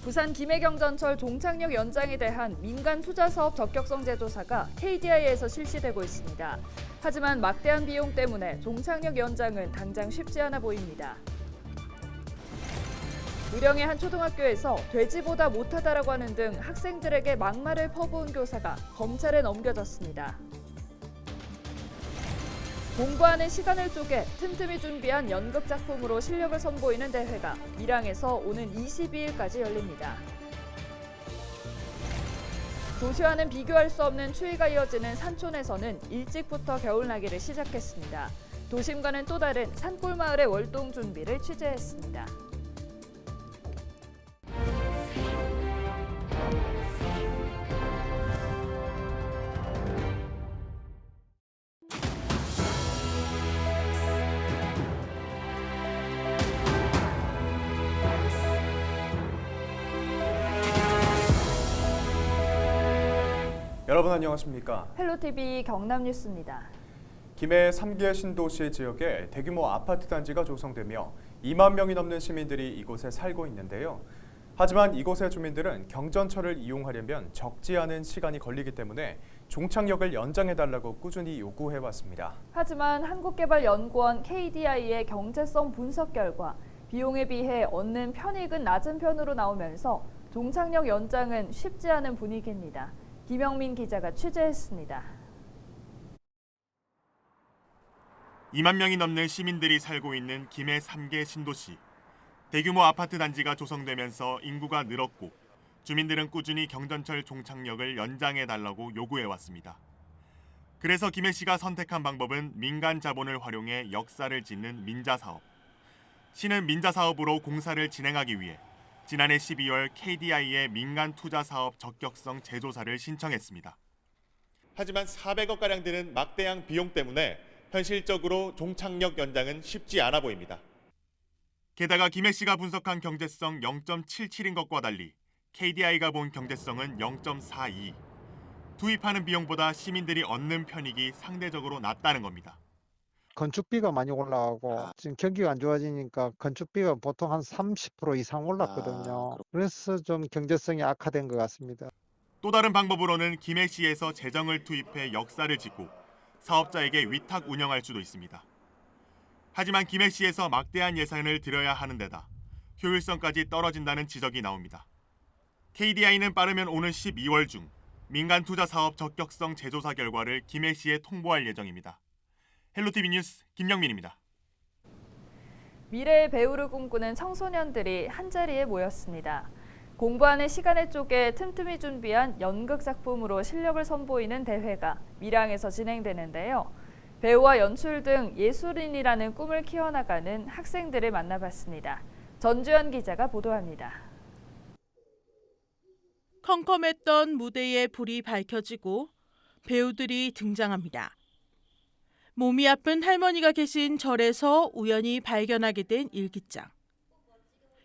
부산 김해경전철 종착역 연장에 대한 민간 투자 사업 적격성 재조사가 KDI에서 실시되고 있습니다. 하지만 막대한 비용 때문에 종착역 연장은 당장 쉽지 않아 보입니다. 의령의 한 초등학교에서 돼지보다 못하다라고 하는 등 학생들에게 막말을 퍼부은 교사가 검찰에 넘겨졌습니다. 공부하는 시간을 쪼개 틈틈이 준비한 연극 작품으로 실력을 선보이는 대회가 밀양에서 오는 22일까지 열립니다. 도시와는 비교할 수 없는 추위가 이어지는 산촌에서는 일찍부터 겨울나기를 시작했습니다. 도심과는 또 다른 산골마을의 월동 준비를 취재했습니다. 여러분 안녕하십니까? 헬로TV 경남뉴스입니다. 김해 3개 신도시 지역에 대규모 아파트 단지가 조성되며 2만 명이 넘는 시민들이 이곳에 살고 있는데요. 하지만 이곳의 주민들은 경전철을 이용하려면 적지 않은 시간이 걸리기 때문에 종착역을 연장해달라고 꾸준히 요구해왔습니다. 하지만 한국개발연구원 KDI의 경제성 분석 결과 비용에 비해 얻는 편익은 낮은 편으로 나오면서 종착역 연장은 쉽지 않은 분위기입니다. 김영민 기자가 취재했습니다. 2만 명이 넘는 시민들이 살고 있는 김해 3개 신도시. 대규모 아파트 단지가 조성되면서 인구가 늘었고 주민들은 꾸준히 경전철 종착역을 연장해달라고 요구해왔습니다. 그래서 김해시가 선택한 방법은 민간 자본을 활용해 역사를 짓는 민자사업. 시는 민자사업으로 공사를 진행하기 위해 지난해 12월 KDI의 민간 투자 사업 적격성 재조사를 신청했습니다. 하지만 400억가량 드는 막대한 비용 때문에 현실적으로 종착역 연장은 쉽지 않아 보입니다. 게다가 김해시가 분석한 경제성 0.77인 것과 달리 KDI가 본 경제성은 0.42. 투입하는 비용보다 시민들이 얻는 편익이 상대적으로 낮다는 겁니다. 건축비가 많이 올라가고 지금 경기가 안 좋아지니까 건축비가 보통 한 30% 이상 올랐거든요. 그래서 좀 경제성이 악화된 것 같습니다. 또 다른 방법으로는 김해시에서 재정을 투입해 역사를 짓고 사업자에게 위탁 운영할 수도 있습니다. 하지만 김해시에서 막대한 예산을 들여야 하는 데다 효율성까지 떨어진다는 지적이 나옵니다. KDI는 빠르면 오는 12월 중 민간 투자 사업 적격성 재조사 결과를 김해시에 통보할 예정입니다. 헬로TV 뉴스 김영민입니다. 미래의 배우를 꿈꾸는 청소년들이 한자리에 모였습니다. 공부하는 시간을 쪼개 틈틈이 준비한 연극 작품으로 실력을 선보이는 대회가 밀양에서 진행되는데요. 배우와 연출 등 예술인이라는 꿈을 키워나가는 학생들을 만나봤습니다. 전주현 기자가 보도합니다. 컴컴했던 무대에 불이 밝혀지고 배우들이 등장합니다. 몸이 아픈 할머니가 계신 절에서 우연히 발견하게 된 일기장.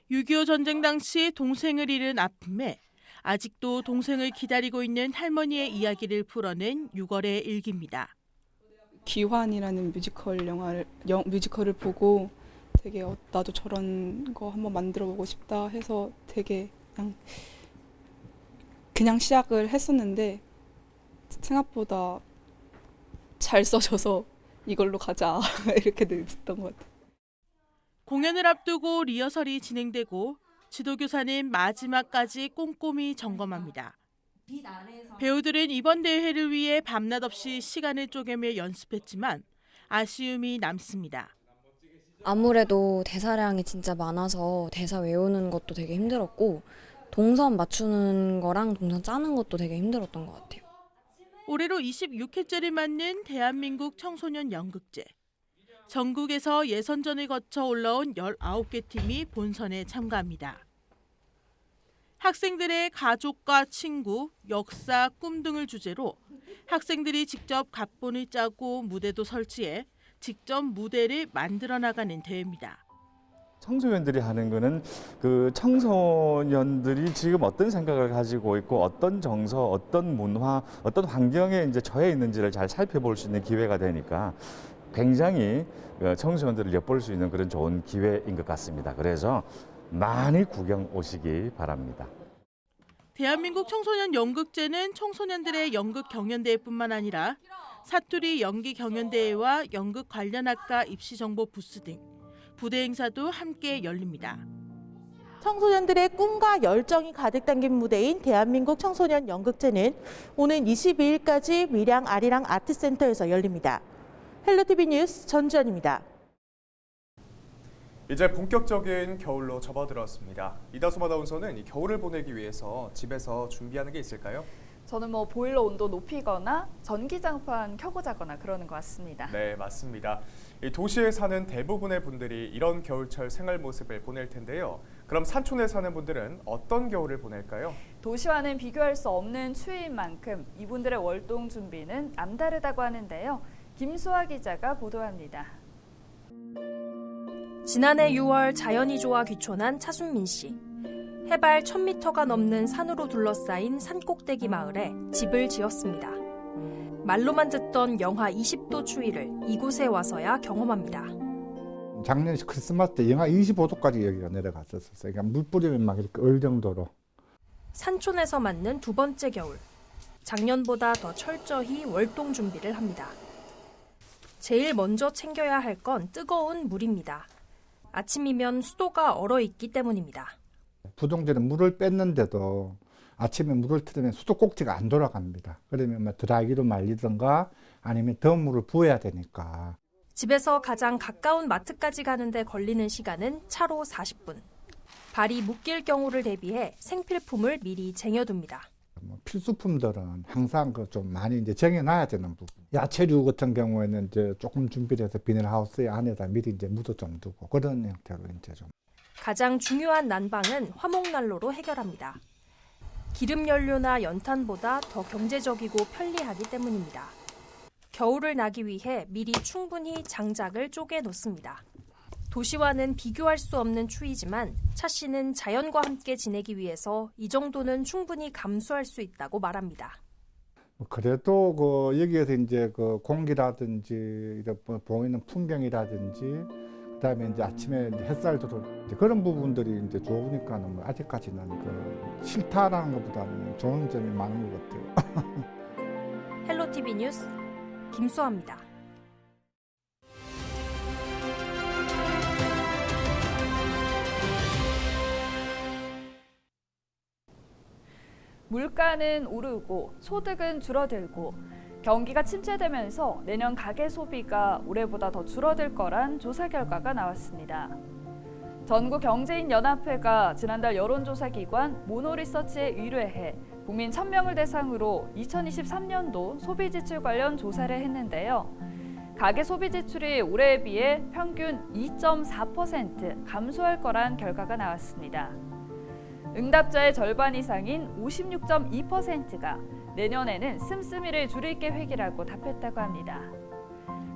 6.25 전쟁 당시 동생을 잃은 아픔에 아직도 동생을 기다리고 있는 할머니의 이야기를 풀어낸 6월의 일기입니다. 귀환이라는 뮤지컬을 보고 되게 나도 저런 거 한번 만들어보고 싶다 해서 되게 그냥 시작을 했었는데 생각보다 잘 써져서 이걸로 가자 이렇게 됐던 것 같아요. 공연을 앞두고 리허설이 진행되고 지도교사는 마지막까지 꼼꼼히 점검합니다. 배우들은 이번 대회를 위해 밤낮 없이 시간을 쪼개며 연습했지만 아쉬움이 남습니다. 아무래도 대사량이 진짜 많아서 대사 외우는 것도 되게 힘들었고 동선 맞추는 거랑 동선 짜는 것도 되게 힘들었던 것 같아요. 올해로 26회째를 맞는 대한민국 청소년 연극제. 전국에서 예선전을 거쳐 올라온 19개 팀이 본선에 참가합니다. 학생들의 가족과 친구, 역사, 꿈 등을 주제로 학생들이 직접 각본을 짜고 무대도 설치해 직접 무대를 만들어 나가는 대회입니다. 청소년들이 하는 거는 그 청소년들이 지금 어떤 생각을 가지고 있고 어떤 정서, 어떤 문화, 어떤 환경에 이제 처해 있는지를 잘 살펴볼 수 있는 기회가 되니까 굉장히 청소년들을 엿볼 수 있는 그런 좋은 기회인 것 같습니다. 그래서 많이 구경 오시기 바랍니다. 대한민국 청소년 연극제는 청소년들의 연극 경연대회뿐만 아니라 사투리 연기 경연대회와 연극 관련 학과 입시 정보 부스 등 부대 행사도 함께 열립니다. 청소년들의 꿈과 열정이 가득 담긴 무대인 대한민국 청소년 연극제는 오는 22일까지 밀양 아리랑 아트센터에서 열립니다. 헬로티비 뉴스 전주현입니다. 이제 본격적인 겨울로 접어들었습니다. 이다솜 아나운서는 이 겨울을 보내기 위해서 집에서 준비하는 게 있을까요? 저는 보일러 온도 높이거나 전기장판 켜고 자거나 그러는 것 같습니다. 네, 맞습니다. 이 도시에 사는 대부분의 분들이 이런 겨울철 생활 모습을 보낼 텐데요. 그럼 산촌에 사는 분들은 어떤 겨울을 보낼까요? 도시와는 비교할 수 없는 추위인 만큼 이분들의 월동 준비는 남다르다고 하는데요. 김수아 기자가 보도합니다. 지난해 6월 자연이 좋아 귀촌한 차순민 씨. 해발 1000m가 넘는 산으로 둘러싸인 산꼭대기 마을에 집을 지었습니다. 말로만 듣던 영하 20도 추위를 이곳에 와서야 경험합니다. 작년 크리스마스 때 영하 25도까지 여기가 내려갔었어요. 그러니까 물 뿌리면 막 이렇게 얼 정도로. 산촌에서 맞는 두 번째 겨울. 작년보다 더 철저히 월동 준비를 합니다. 제일 먼저 챙겨야 할 건 뜨거운 물입니다. 아침이면 수도가 얼어있기 때문입니다. 부동전에 물을 뺐는데도 아침에 물을 틀으면 수도 꼭지가 안 돌아갑니다. 그러면 드라이기로 말리든가 아니면 더 물을 부어야 되니까. 집에서 가장 가까운 마트까지 가는데 걸리는 시간은 차로 40분. 발이 묶일 경우를 대비해 생필품을 미리 쟁여둡니다. 필수품들은 항상 좀 많이 이제 쟁여놔야 되는 부분. 야채류 같은 경우에는 이제 조금 준비를 해서 비닐하우스 안에다 미리 이제 묻어 좀 두고 그런 형태로 이제 좀. 가장 중요한 난방은 화목난로로 해결합니다. 기름 연료나 연탄보다 더 경제적이고 편리하기 때문입니다. 겨울을 나기 위해 미리 충분히 장작을 쪼개 놓습니다. 도시와는 비교할 수 없는 추위지만 차 씨는 자연과 함께 지내기 위해서 이 정도는 충분히 감수할 수 있다고 말합니다. 그래도 여기에서 이제 공기라든지 이렇게 보이는 풍경이라든지 그다음에 이제 아침에 햇살 들어올 때 그런 부분들이 이제 좋으니까는 아직까지는 싫다라는 것보다는 좋은 점이 많은 것 같아요. 헬로티비 뉴스 김수아입니다. 물가는 오르고 소득은 줄어들고 경기가 침체되면서 내년 가계 소비가 올해보다 더 줄어들 거란 조사 결과가 나왔습니다. 전국경제인연합회가 지난달 여론조사기관 모노리서치에 의뢰해 국민 1000명을 대상으로 2023년도 소비지출 관련 조사를 했는데요. 가계 소비지출이 올해에 비해 평균 2.4% 감소할 거란 결과가 나왔습니다. 응답자의 절반 이상인 56.2%가 내년에는 씀씀이를 줄일 계획이라고 답했다고 합니다.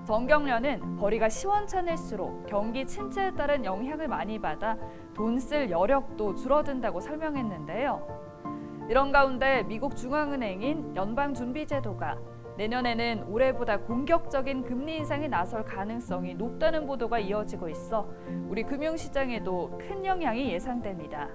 정경련은 벌이가 시원찮을수록 경기 침체에 따른 영향을 많이 받아 돈 쓸 여력도 줄어든다고 설명했는데요. 이런 가운데 미국 중앙은행인 연방준비제도가 내년에는 올해보다 공격적인 금리 인상에 나설 가능성이 높다는 보도가 이어지고 있어 우리 금융시장에도 큰 영향이 예상됩니다.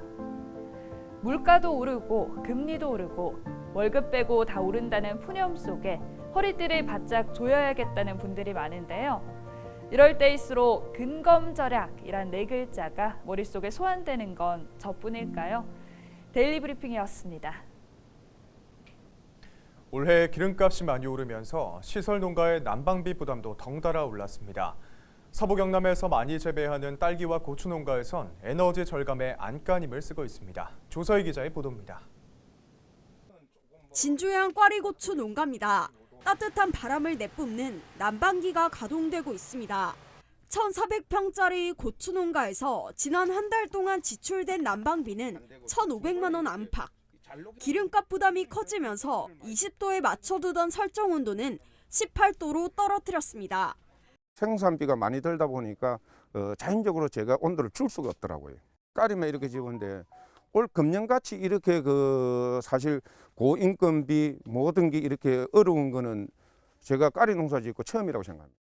물가도 오르고 금리도 오르고 월급 빼고 다 오른다는 푸념 속에 허리띠를 바짝 조여야겠다는 분들이 많은데요. 이럴 때일수록 근검절약이란 네 글자가 머릿속에 소환되는 건 저뿐일까요? 데일리 브리핑이었습니다. 올해 기름값이 많이 오르면서 시설 농가의 난방비 부담도 덩달아 올랐습니다. 서부 경남에서 많이 재배하는 딸기와 고추 농가에선 에너지 절감에 안간힘을 쓰고 있습니다. 조서희 기자의 보도입니다. 진주양 꽈리고추 농가입니다. 따뜻한 바람을 내뿜는 난방기가 가동되고 있습니다. 1,400평짜리 고추 농가에서 지난 한 달 동안 지출된 난방비는 1,500만 원 안팎. 기름값 부담이 커지면서 20도에 맞춰두던 설정 온도는 18도로 떨어뜨렸습니다. 생산비가 많이 들다 보니까 자연적으로 제가 온도를 줄 수가 없더라고요. 까리만 이렇게 집은데 올 금년같이 이렇게 사실 고인건비 모든 게 이렇게 어려운 거는 제가 까리 농사 짓고 처음이라고 생각합니다.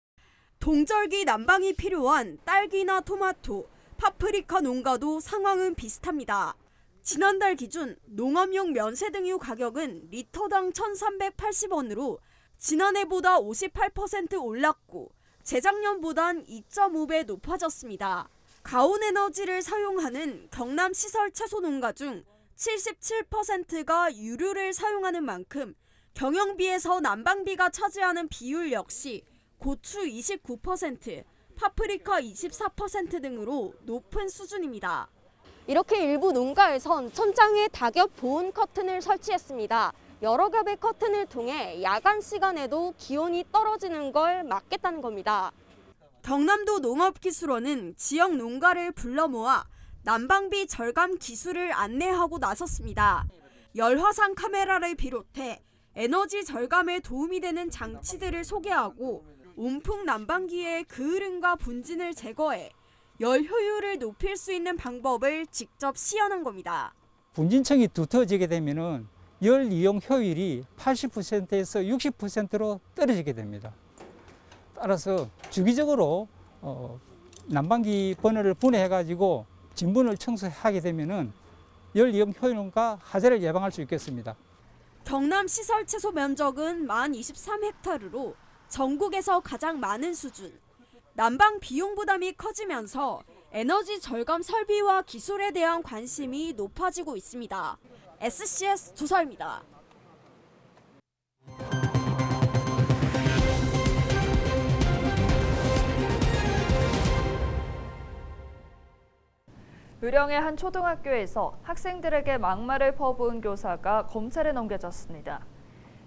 동절기 난방이 필요한 딸기나 토마토, 파프리카 농가도 상황은 비슷합니다. 지난달 기준 농업용 면세등유 가격은 리터당 1,380원으로 지난해보다 58% 올랐고 재작년보단 2.5배 높아졌습니다. 가온에너지를 사용하는 경남 시설 채소 농가 중 77%가 유류를 사용하는 만큼 경영비에서 난방비가 차지하는 비율 역시 고추 29%, 파프리카 24% 등으로 높은 수준입니다. 이렇게 일부 농가에선 천장에 낙엽 보온 커튼을 설치했습니다. 여러 겹의 커튼을 통해 야간 시간에도 기온이 떨어지는 걸 막겠다는 겁니다. 경남도 농업기술원은 지역 농가를 불러 모아 난방비 절감 기술을 안내하고 나섰습니다. 열화상 카메라를 비롯해 에너지 절감에 도움이 되는 장치들을 소개하고 온풍 난방기의 그을음과 분진을 제거해 열 효율을 높일 수 있는 방법을 직접 시연한 겁니다. 분진층이 두터워지게 되면은 열 이용 효율이 80%에서 60%로 떨어지게 됩니다. 따라서 주기적으로 난방기 버너를 분해해가지고 진분을 청소하게 되면은 열 이용 효율과 화재를 예방할 수 있겠습니다. 경남 시설 채소 면적은 만 23헥타르로 전국에서 가장 많은 수준. 난방 비용 부담이 커지면서 에너지 절감 설비와 기술에 대한 관심이 높아지고 있습니다. SCS 조사입니다. 의령의 한 초등학교에서 학생들에게 막말을 퍼부은 교사가 검찰에 넘겨졌습니다.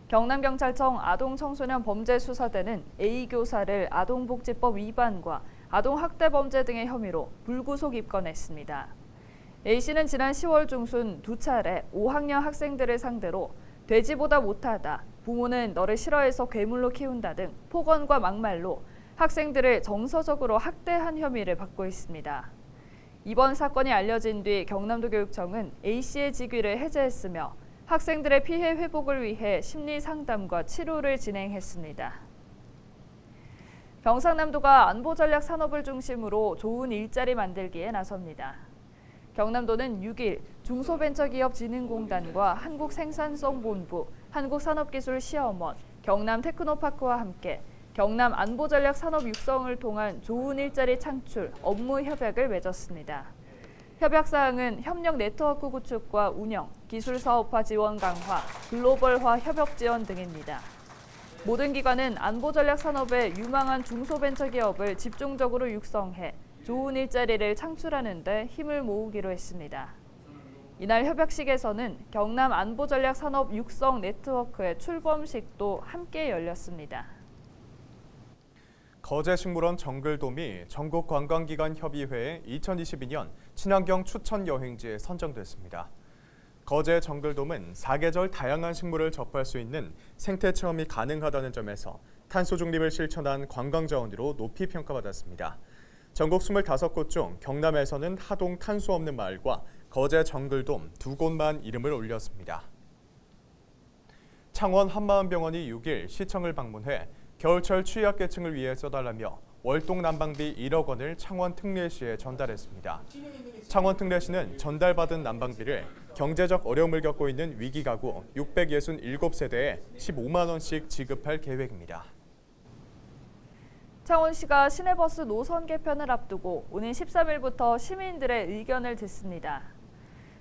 경남경찰청 아동청소년 범죄수사대는 A 교사를 아동복지법 위반과 아동학대범죄 등의 혐의로 불구속 입건했습니다. A씨는 지난 10월 중순 두 차례 5학년 학생들을 상대로 돼지보다 못하다, 부모는 너를 싫어해서 괴물로 키운다 등 폭언과 막말로 학생들을 정서적으로 학대한 혐의를 받고 있습니다. 이번 사건이 알려진 뒤 경남도 교육청은 A씨의 직위를 해제했으며 학생들의 피해 회복을 위해 심리 상담과 치료를 진행했습니다. 경상남도가 안보전략 산업을 중심으로 좋은 일자리 만들기에 나섭니다. 경남도는 6일 중소벤처기업진흥공단과 한국생산성본부, 한국산업기술시험원, 경남테크노파크와 함께 경남 안보전략 산업 육성을 통한 좋은 일자리 창출, 업무 협약을 맺었습니다. 협약사항은 협력 네트워크 구축과 운영, 기술사업화 지원 강화, 글로벌화 협업 지원 등입니다. 모든 기관은 안보전략 산업의 유망한 중소벤처기업을 집중적으로 육성해 좋은 일자리를 창출하는 데 힘을 모으기로 했습니다. 이날 협약식에서는 경남 안보전략 산업 육성 네트워크의 출범식도 함께 열렸습니다. 거제식물원 정글돔이 전국관광기관협의회의 2022년 친환경 추천 여행지에 선정됐습니다. 거제 정글돔은 사계절 다양한 식물을 접할 수 있는 생태 체험이 가능하다는 점에서 탄소 중립을 실천한 관광자원으로 높이 평가받았습니다. 전국 25곳 중 경남에서는 하동 탄소 없는 마을과 거제 정글돔 두 곳만 이름을 올렸습니다. 창원 한마음병원이 6일 시청을 방문해 겨울철 취약계층을 위해 써달라며 월동 난방비 1억 원을 창원 특례시에 전달했습니다. 창원 특례시는 전달받은 난방비를 경제적 어려움을 겪고 있는 위기가구 667세대에 15만 원씩 지급할 계획입니다. 창원시가 시내버스 노선 개편을 앞두고 오는 13일부터 시민들의 의견을 듣습니다.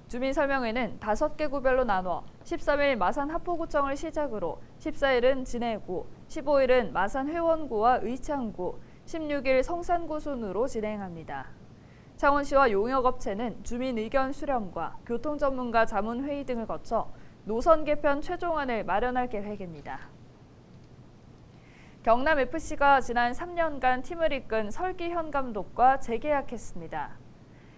주민설명회는 5개 구별로 나눠 13일 마산 하포구청을 시작으로 14일은 진해구, 15일은 마산 회원구와 의창구, 16일 성산구 순으로 진행합니다. 창원시와 용역업체는 주민 의견 수렴과 교통전문가 자문회의 등을 거쳐 노선 개편 최종안을 마련할 계획입니다. 경남FC가 지난 3년간 팀을 이끈 설기현 감독과 재계약했습니다.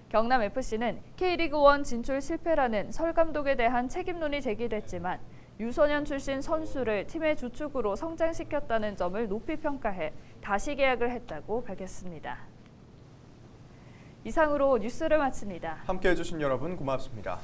경남FC는 K리그1 진출 실패라는 설 감독에 대한 책임론이 제기됐지만 유소년 출신 선수를 팀의 주축으로 성장시켰다는 점을 높이 평가해 다시 계약을 했다고 밝혔습니다. 이상으로 뉴스를 마칩니다. 함께해 주신 여러분 고맙습니다.